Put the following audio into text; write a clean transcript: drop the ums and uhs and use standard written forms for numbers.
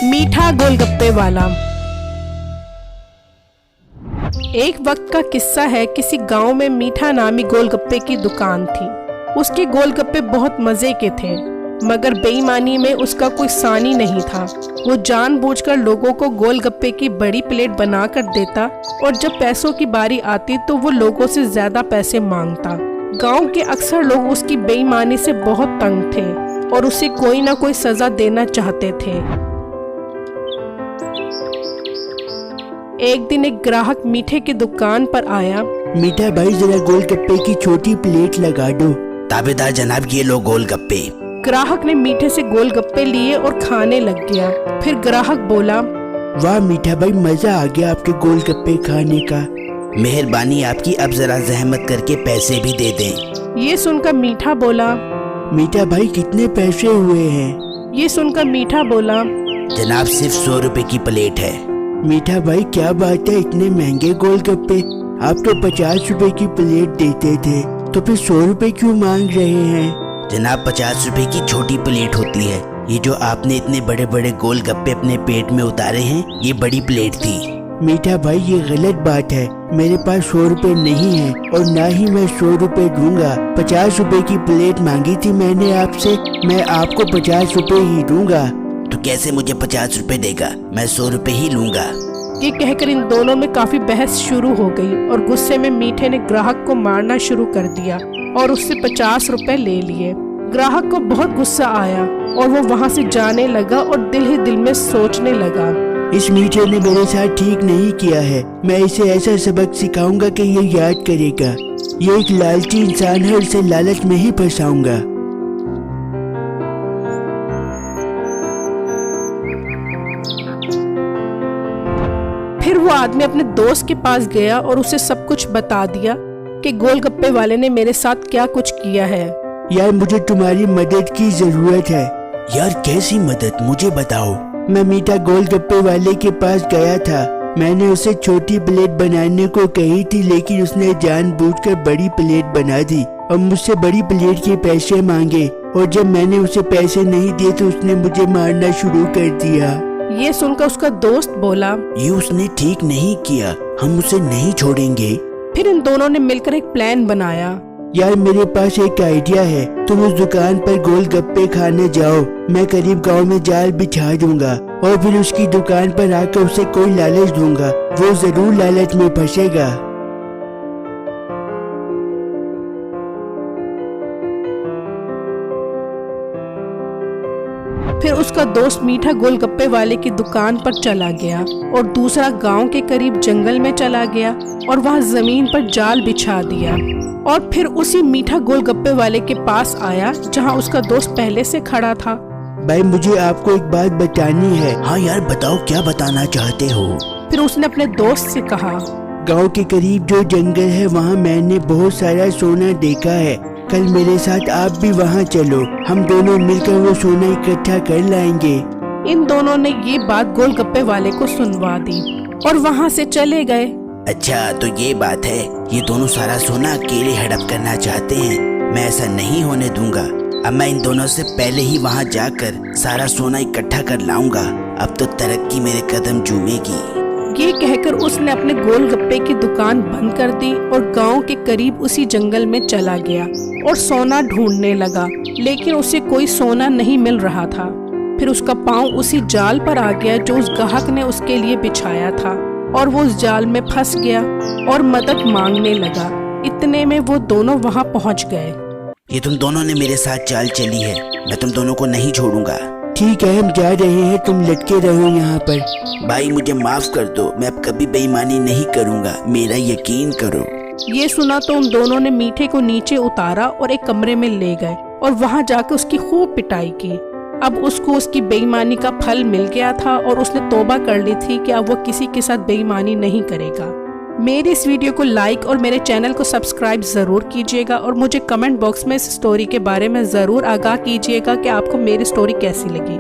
मीठा गोलगप्पे वाला। एक वक्त का किस्सा है। किसी गांव में मीठा नामी गोलगप्पे की दुकान थी। उसके गोलगप्पे बहुत मजे के थे, मगर बेईमानी में उसका कोई सानी नहीं था। वो जानबूझकर लोगों को गोलगप्पे की बड़ी प्लेट बनाकर देता और जब पैसों की बारी आती तो वो लोगों से ज्यादा पैसे मांगता। गांव के अक्सर लोग उसकी बेईमानी से बहुत तंग थे और उसे कोई ना कोई सजा देना चाहते थे। एक दिन एक ग्राहक मीठे की दुकान पर आया। मीठा भाई, जरा गोलगप्पे की छोटी प्लेट लगा दो। ताबेदार जनाब, ये लो गोलगप्पे। ग्राहक ने मीठे से गोलगप्पे लिए और खाने लग गया। फिर ग्राहक बोला, वाह मीठा भाई, मजा आ गया आपके गोलगप्पे खाने का। मेहरबानी आपकी, अब जरा जहमत करके पैसे भी दे दें। ये सुनकर मीठा बोला, मीठा भाई कितने पैसे हुए हैं? ये सुनकर मीठा बोला, जनाब सिर्फ 100 रुपए की प्लेट है। मीठा भाई क्या बात है, इतने महंगे गोलगप्पे? आप तो 50 रुपए की प्लेट देते थे, तो फिर 100 रुपए क्यों मांग रहे हैं? जनाब 50 रुपए की छोटी प्लेट होती है। ये जो आपने इतने बड़े बड़े गोलगप्पे अपने पेट में उतारे हैं, ये बड़ी प्लेट थी। मीठा भाई ये गलत बात है। मेरे पास 100 रुपए नहीं है और ना ही मैं 100 रुपए दूंगा। 50 रुपए की प्लेट मांगी थी मैंने आपसे, मैं आपको 50 रुपए ही दूंगा। तो कैसे मुझे 50 रुपए देगा? मैं 100 रुपए ही लूंगा। ये कहकर इन दोनों में काफी बहस शुरू हो गई और गुस्से में मीठे ने ग्राहक को मारना शुरू कर दिया और उससे 50 रुपए ले लिए। ग्राहक को बहुत गुस्सा आया और वो वहाँ से जाने लगा और दिल ही दिल में सोचने लगा, इस मीठे ने मेरे साथ ठीक नहीं किया है। मैं इसे ऐसा सबक सिखाऊंगा कि ये याद करेगा। ये एक लालची इंसान है, उसे लालच में ही फंसाऊंगा। फिर वो आदमी अपने दोस्त के पास गया और उसे सब कुछ बता दिया कि गोलगप्पे वाले ने मेरे साथ क्या कुछ किया है। यार मुझे तुम्हारी मदद की जरूरत है। यार कैसी मदद, मुझे बताओ। मैं मीठा गोलगप्पे वाले के पास गया था। मैंने उसे छोटी प्लेट बनाने को कही थी, लेकिन उसने जानबूझकर बड़ी प्लेट बना दी और मुझसे बड़ी प्लेट के पैसे मांगे। और जब मैंने उसे पैसे नहीं दिए तो उसने मुझे मारना शुरू कर दिया। ये सुनकर उसका दोस्त बोला, ये उसने ठीक नहीं किया, हम उसे नहीं छोड़ेंगे। फिर इन दोनों ने मिलकर एक प्लान बनाया। यार मेरे पास एक आइडिया है, तुम उस दुकान पर गोलगप्पे खाने जाओ। मैं करीब गांव में जाल बिछा दूंगा और फिर उसकी दुकान पर आकर उसे कोई लालच दूंगा। वो जरूर लालच में फंसेगा। फिर उसका दोस्त मीठा गोलगप्पे वाले की दुकान पर चला गया और दूसरा गांव के करीब जंगल में चला गया और वहाँ जमीन पर जाल बिछा दिया और फिर उसी मीठा गोलगप्पे वाले के पास आया जहाँ उसका दोस्त पहले से खड़ा था। भाई मुझे आपको एक बात बतानी है। हाँ यार बताओ, क्या बताना चाहते हो? फिर उसने अपने दोस्त से कहा, गांव के करीब जो जंगल है वहाँ मैंने बहुत सारा सोना देखा है। कल मेरे साथ आप भी वहाँ चलो, हम दोनों मिलकर वो सोना इकट्ठा कर लाएंगे। इन दोनों ने ये बात गोलगप्पे वाले को सुनवा दी और वहाँ से चले गए। अच्छा तो ये बात है, ये दोनों सारा सोना अकेले हड़प करना चाहते हैं। मैं ऐसा नहीं होने दूंगा। अब मैं इन दोनों से पहले ही वहाँ जाकर सारा सोना इकट्ठा कर लाऊंगा। अब तो तरक्की मेरे कदम चूमेगी। ये कहकर उसने अपने गोलगप्पे की दुकान बंद कर दी और गांव के करीब उसी जंगल में चला गया और सोना ढूंढने लगा, लेकिन उसे कोई सोना नहीं मिल रहा था। फिर उसका पांव उसी जाल पर आ गया जो उस ग्राहक ने उसके लिए बिछाया था और वो उस जाल में फंस गया और मदद मांगने लगा। इतने में वो दोनों वहाँ पहुँच गए। ये तुम दोनों ने मेरे साथ चाल चली है, मैं तुम दोनों को नहीं छोड़ूंगा। ठीक है हम जा रहे हैं, तुम लटके रहो यहाँ पर। भाई मुझे माफ कर दो, मैं अब कभी बेईमानी नहीं करूँगा, मेरा यकीन करो। ये सुना तो उन दोनों ने मीठे को नीचे उतारा और एक कमरे में ले गए और वहाँ जाकर उसकी खूब पिटाई की। अब उसको उसकी बेईमानी का फल मिल गया था और उसने तौबा कर ली थी कि अब वो किसी के साथ बेईमानी नहीं करेगा। मेरी इस वीडियो को लाइक और मेरे चैनल को सब्सक्राइब ज़रूर कीजिएगा और मुझे कमेंट बॉक्स में इस स्टोरी के बारे में ज़रूर आगाह कीजिएगा कि आपको मेरी स्टोरी कैसी लगी।